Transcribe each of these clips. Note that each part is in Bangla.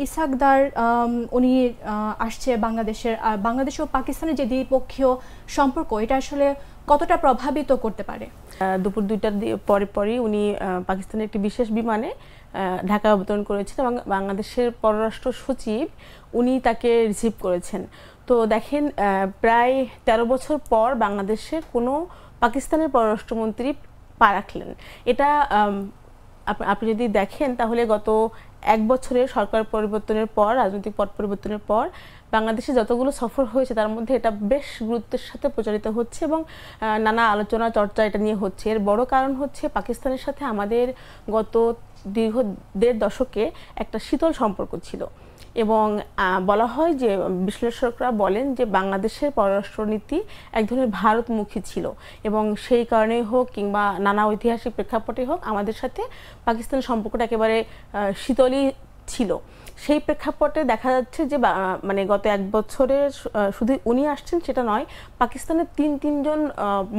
ইসাকদার উনি আসছে বাংলাদেশের, বাংলাদেশ ও পাকিস্তানের যে দ্বিপক্ষীয় সম্পর্ক এটা আসলে কতটা প্রভাবিত করতে পারে? দুপুর 2টার পরে উনি পাকিস্তানের একটি বিশেষ বিমানে ঢাকা অবতরণ করেছেন এবং বাংলাদেশের পররাষ্ট্র সচিব উনি তাকে রিসিভ করেছেন। তো দেখেন, প্রায় 13 বছর পর বাংলাদেশে কোনো পাকিস্তানের পররাষ্ট্রমন্ত্রী পা রাখলেন। এটা আপনি যদি দেখেন তাহলে গত 1 বছরের সরকার পরিবর্তনের পর, রাজনৈতিক পট পরিবর্তনের পর বাংলাদেশে যতগুলো সফর হয়েছে তার মধ্যে এটা বেশ গুরুত্বের সাথে প্রচারিত হচ্ছে এবং নানা আলোচনা চর্চা এটা নিয়ে হচ্ছে। এর বড় কারণ হচ্ছে পাকিস্তানের সাথে আমাদের গত দীর্ঘ 1.5 দশকে একটা শীতল সম্পর্ক ছিল এবং বলা হয় যে বিশ্লেষকরা বলেন যে বাংলাদেশের পররাষ্ট্রনীতি এক ধরনের ভারতমুখী ছিল এবং সেই কারণেই হোক কিংবা নানা ঐতিহাসিক প্রেক্ষাপটে হোক আমাদের সাথে পাকিস্তানের সম্পর্কটা একেবারে শীতলই ছিল। সেই প্রেক্ষাপটে দেখা যাচ্ছে যে মানে গত 1 বছরে শুধু উনি আসছেন সেটা নয়, পাকিস্তানের তিনজন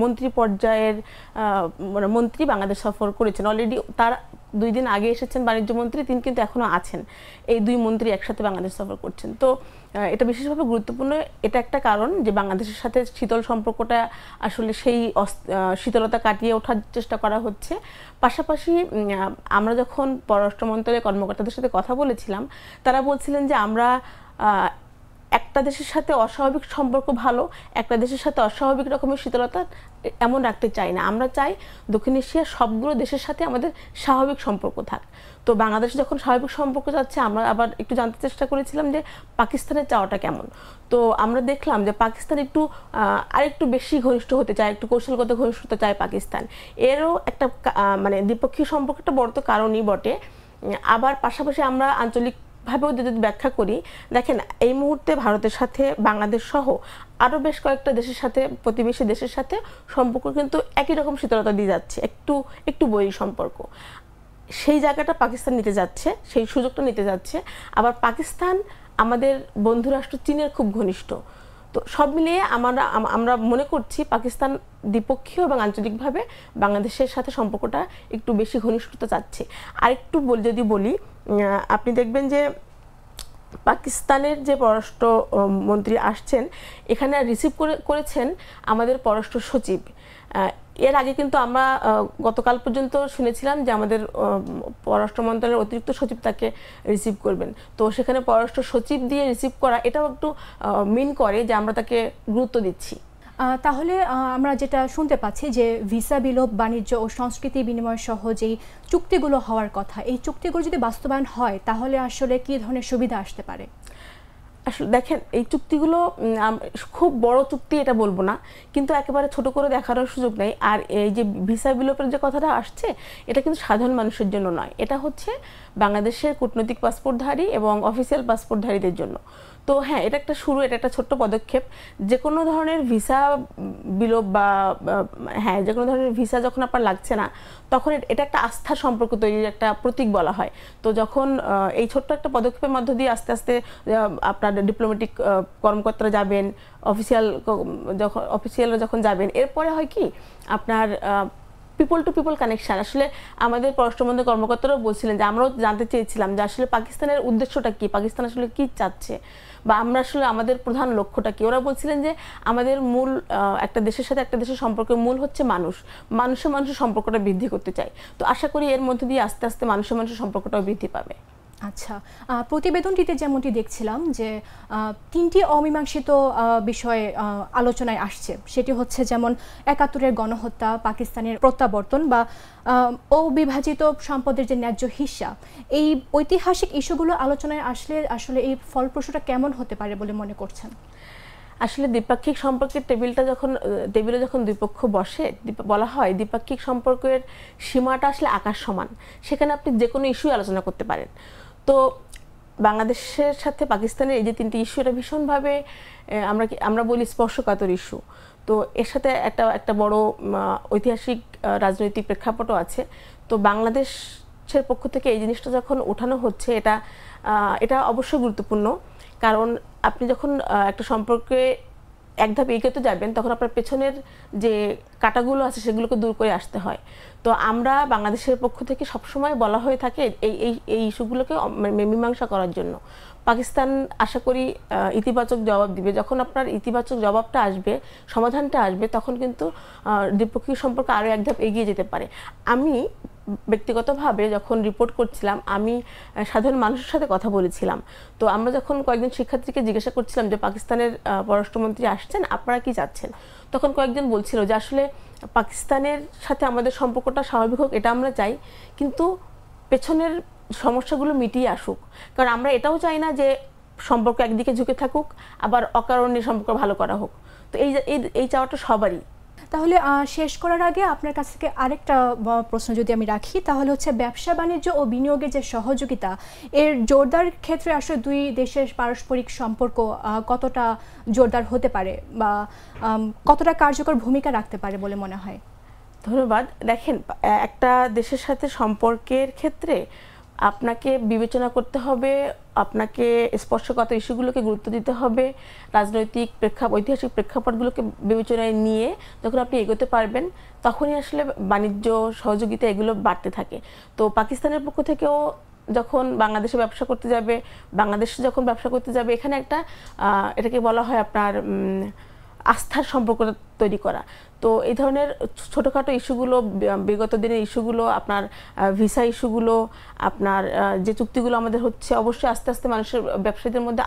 মন্ত্রী পর্যায়ের মন্ত্রী বাংলাদেশ সফর করেছেন। অলরেডি তার 2 দিন আগে এসেছেন বাণিজ্য মন্ত্রী, তিনি কিন্তু এখনো আছেন। এই 2 মন্ত্রী একসাথে বাংলাদেশ সফর করছেন। তো এটা বিশেষভাবে গুরুত্বপূর্ণ। এটা একটা কারণ যে বাংলাদেশের সাথে শীতল সম্পর্কটা আসলে সেই শীতলতা কাটিয়ে ওঠার চেষ্টা করা হচ্ছে। পাশাপাশি আমরা যখন পররাষ্ট্র মন্ত্রণালয়ের কর্মকর্তাদের সাথে কথা বলেছিলাম, তারা বলছিলেন যে আমরা একটা দেশের সাথে অস্বাভাবিক সম্পর্ক ভালো, একটা দেশের সাথে অস্বাভাবিক রকমের শীতলতা এমন রাখতে চাই না। আমরা চাই দক্ষিণ এশিয়ার সবগুলো দেশের সাথে আমাদের স্বাভাবিক সম্পর্ক থাক। তো বাংলাদেশ যখন স্বাভাবিক সম্পর্ক চাচ্ছে, আমরা আবার একটু জানতে চেষ্টা করেছিলাম যে পাকিস্তানের চাওয়াটা কেমন। তো আমরা দেখলাম যে পাকিস্তান একটু আরেকটু বেশি ঘনিষ্ঠ হতে চায়, একটু কৌশলগত ঘনিষ্ঠ হতে চায় পাকিস্তান। এরও একটা মানে দ্বিপক্ষীয় সম্পর্কটা বড় তো কারণই বটে। আবার পাশাপাশি আমরা আঞ্চলিক ভাবেও যদি ব্যাখ্যা করি, দেখেন এই মুহূর্তে ভারতের সাথে বাংলাদেশ সহ আরও বেশ কয়েকটা দেশের সাথে, প্রতিবেশী দেশের সাথে সম্পর্ক কিন্তু একই রকম শীতলতা দিয়ে যাচ্ছে, একটু বৈরী সম্পর্ক। সেই জায়গাটা পাকিস্তান নিতে যাচ্ছে, সেই সুযোগটা নিতে যাচ্ছে। আবার পাকিস্তান আমাদের বন্ধুরাষ্ট্র চীনের খুব ঘনিষ্ঠ। তো সব মিলিয়ে আমরা মনে করছি পাকিস্তান দ্বিপক্ষীয় এবং আঞ্চলিকভাবে বাংলাদেশের সাথে সম্পর্কটা একটু বেশি ঘনিষ্ঠতা চাচ্ছে। আর একটু যদি বলি, আপনি দেখবেন যে পাকিস্তানের যে পররাষ্ট্র মন্ত্রী আসছেন এখানে রিসিভ করেছেন আমাদের পররাষ্ট্র সচিব। এর আগে কিন্তু আমরা গতকাল পর্যন্ত শুনেছিলাম যে আমাদের পররাষ্ট্র মন্ত্রণালয়ের অতিরিক্ত সচিব তাকে রিসিভ করবেন। তো সেখানে পররাষ্ট্র সচিব দিয়ে রিসিভ করা এটাও একটু মিন করে যে আমরা তাকে গুরুত্ব দিচ্ছি। তাহলে আমরা যেটা শুনতে পাচ্ছি যে ভিসা বিলোপ, বাণিজ্য ও সংস্কৃতি বিনিময় সহ যেই চুক্তিগুলো হওয়ার কথা, এই চুক্তিগুলো যদি বাস্তবায়ন হয় তাহলে আসলে কী ধরনের সুবিধা আসতে পারে? আসলে দেখেন, এই চুক্তিগুলো খুব বড় চুক্তি এটা বলবো না, কিন্তু একেবারে ছোট করে দেখারও সুযোগ নেই। আর এই যে ভিসা বিলোপের যে কথাটা আসছে, এটা কিন্তু সাধারণ মানুষের জন্য নয়, এটা হচ্ছে বাংলাদেশের কূটনৈতিক পাসপোর্টধারী এবং অফিসিয়াল পাসপোর্টধারীদের জন্য। তো হ্যাঁ, এটা একটা শুরু, এটা একটা ছোট্ট পদক্ষেপ। যে কোনো ধরনের ভিসা বিলোপ বা হ্যাঁ, যে কোনো ধরনের ভিসা যখন আপনার লাগছে না, তখন এটা একটা আস্থার সম্পর্ক তৈরির একটা প্রতীক বলা হয়। তো যখন এই ছোট্ট একটা পদক্ষেপের মধ্য দিয়ে আস্তে আস্তে আপনার ডিপ্লোম্যাটিক কর্মকর্তারা যাবেন, অফিসিয়ালরা যখন যাবেন, এরপরে হয় কি আপনার পিপল টু পিপল কানেকশন। আসলে আমাদের পররাষ্ট্রমন্ত্রী কর্মকর্তারাও বলছিলেন যে আমরাও জানতে চেয়েছিলাম যে আসলে পাকিস্তানের উদ্দেশ্যটা কি, পাকিস্তান আসলে কি চাচ্ছে বা আমরা আসলে আমাদের প্রধান লক্ষ্যটা কি। ওরা বলছিলেন যে আমাদের মূল একটা দেশের সাথে একটা দেশের সম্পর্কের মূল হচ্ছে মানুষের সম্পর্কটা বৃদ্ধি করতে চাই। তো আশা করি এর মধ্যে দিয়ে আস্তে আস্তে মানুষের সম্পর্কটাও বৃদ্ধি পাবে। আচ্ছা, প্রতিবেদনটিতে যেমনটি দেখছিলাম যে 3টি অমীমাংসিত বিষয়ে আলোচনায় আসছে। সেটি হচ্ছে যেমন 71-এর গণহত্যা, পাকিস্তানের প্রত্যাবর্তন বা অবিভাজিত সম্পদের যে ন্যায্য হিস্সা। এই ঐতিহাসিক ইস্যুগুলো আলোচনায় আসলে আসলে এই ফলপ্রসূটা কেমন হতে পারে বলে মনে করছেন? আসলে দ্বিপাক্ষিক সম্পর্কের টেবিলে যখন দুই পক্ষ বসে, বলা হয় দ্বিপাক্ষিক সম্পর্কের সীমাটা আসলে আকাশ সমান, সেখানে আপনি যে কোনো ইস্যুই আলোচনা করতে পারেন। তো বাংলাদেশের সাথে পাকিস্তানের এই যে 3টি ইস্যু, এটা ভীষণভাবে আমরা বলি স্পর্শকাতর ইস্যু। তো এর সাথে একটা বড় ঐতিহাসিক রাজনৈতিক প্রেক্ষাপটও আছে। তো বাংলাদেশের পক্ষ থেকে এই জিনিসটা যখন ওঠানো হচ্ছে, এটা অবশ্যই গুরুত্বপূর্ণ। কারণ আপনি যখন একটা সম্পর্কে এক ধাপ এগোতে যাবেন তখন আপনার পেছনের যে কাটাগুলো আছে সেগুলোকে দূর করে আসতে হয়। তো আমরা বাংলাদেশের পক্ষ থেকে সবসময় বলা হয়ে থাকে এই ইস্যুগুলোকে মীমাংসা করার জন্য। পাকিস্তান আশা করি ইতিবাচক জবাব দিবে। যখন আপনার ইতিবাচক জবাবটা আসবে, সমাধানটা আসবে, তখন কিন্তু দ্বিপক্ষীয় সম্পর্ক আরও এক ধাপ এগিয়ে যেতে পারে। আমি ব্যক্তিগতভাবে যখন রিপোর্ট করছিলাম, আমি সাধারণ মানুষের সাথে কথা বলেছিলাম। তো আমরা যখন কয়েকজন শিক্ষার্থীকে জিজ্ঞাসা করছিলাম যে পাকিস্তানের পররাষ্ট্রমন্ত্রী আসছেন, আপনারা কি চাচ্ছেন, তখন কয়েকজন বলছিল যে আসলে পাকিস্তানের সাথে আমাদের সম্পর্কটা স্বাভাবিক হোক, এটা আমরা চাই, কিন্তু পেছনের সমস্যাগুলো মিটিয়ে আসুক। কারণ আমরা এটাও চাই না যে সম্পর্ক একদিকে ঝুঁকে থাকুক, আবার অকারণে সম্পর্ক ভালো করা হোক। তো এই চাওয়াটা সবারই। তাহলে শেষ করার আগে আপনার কাছ থেকে আরেকটা প্রশ্ন যদি আমি রাখি, তাহলে হচ্ছে ব্যবসা বাণিজ্য ও বিনিয়োগের যে সহযোগিতা, এর জোরদার ক্ষেত্রে আসলে দুই দেশের পারস্পরিক সম্পর্ক কতটা জোরদার হতে পারে বা কতটা কার্যকর ভূমিকা রাখতে পারে বলে মনে হয়? ধন্যবাদ। দেখেন, একটা দেশের সাথে সম্পর্কের ক্ষেত্রে আপনাকে বিবেচনা করতে হবে, আপনাকে স্পর্শকাতর ইস্যুগুলোকে গুরুত্ব দিতে হবে, রাজনৈতিক ঐতিহাসিক প্রেক্ষাপটগুলোকে বিবেচনায় নিয়ে যখন আপনি এগোতে পারবেন, তখনই আসলে বাণিজ্য সহযোগিতা এগুলো বাড়তে থাকে। তো পাকিস্তানের পক্ষ থেকেও যখন বাংলাদেশে ব্যবসা করতে যাবে, বাংলাদেশ যখন ব্যবসা করতে যাবে, এখানে একটা এটাকে বলা হয় আপনার আস্থার সম্পর্ক তৈরি করা। তো এই ধরনের ছোটোখাটো ইস্যুগুলো, বিগত দিনের ইস্যুগুলো, আপনার ভিসা ইস্যুগুলো, আপনার যে চুক্তিগুলো আমাদের হচ্ছে, অবশ্যই আস্তে আস্তে মানুষের, ব্যবসায়ীদের মধ্যে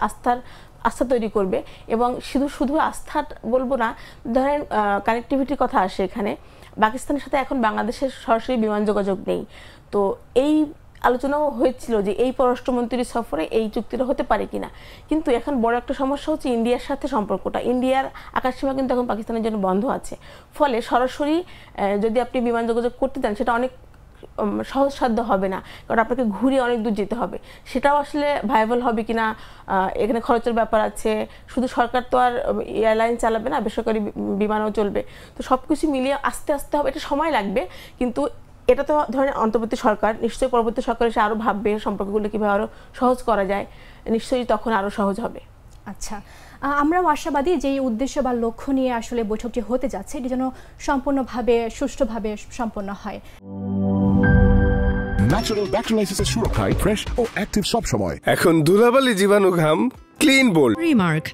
আস্থা তৈরি করবে। এবং শুধু আস্থা বলবো না, ধরেন কানেক্টিভিটির কথা আসে এখানে। পাকিস্তানের সাথে এখন বাংলাদেশের সরাসরি বিমান যোগাযোগ নেই। তো এই আলোচনাও হয়েছিল যে এই পররাষ্ট্রমন্ত্রীর সফরে এই চুক্তিটা হতে পারে কিনা। কিন্তু এখন বড় একটা সমস্যা হচ্ছে ইন্ডিয়ার সাথে সম্পর্কটা। ইন্ডিয়ার আকাশসীমা কিন্তু এখন পাকিস্তানের জন্য বন্ধ আছে। ফলে সরাসরি যদি আপনি বিমান যোগাযোগ করতে চান, সেটা অনেক সহজসাধ্য হবে না, কারণ আপনাকে ঘুরে অনেক দূর যেতে হবে। সেটাও আসলে ভায়াবল হবে কিনা, এখানে খরচের ব্যাপার আছে। শুধু সরকার তো আর এয়ারলাইন চালাবে না, বেসরকারি বিমানও চলবে। তো সব কিছু মিলিয়ে আস্তে আস্তে হবে, এটা সময় লাগবে। কিন্তু এটা তো ধরেন অন্তর্বর্তী সরকার, নিশ্চয়ই পরবর্তী সরকার এসে আরও ভাববে সম্পর্কগুলো কীভাবে আরও সহজ করা যায়, নিশ্চয়ই তখন আরও সহজ হবে। আচ্ছা, আমরাও আশাবাদী যে এই উদ্দেশ্য বা লক্ষ্য নিয়ে আসলে বৈঠকটি হতে যাচ্ছে, এটি যেন সম্পূর্ণভাবে সুষ্ঠুভাবে সম্পন্ন হয়। ন্যাচারাল ব্যাকটেরিয়ালাইসিসের সুরক্ষায় ফ্রেশ ও অ্যাক্টিভ সব সময়। এখন ধুলাবালি, জীবাণু, ঘাম ক্লিন বোল্ড রিমার্ক।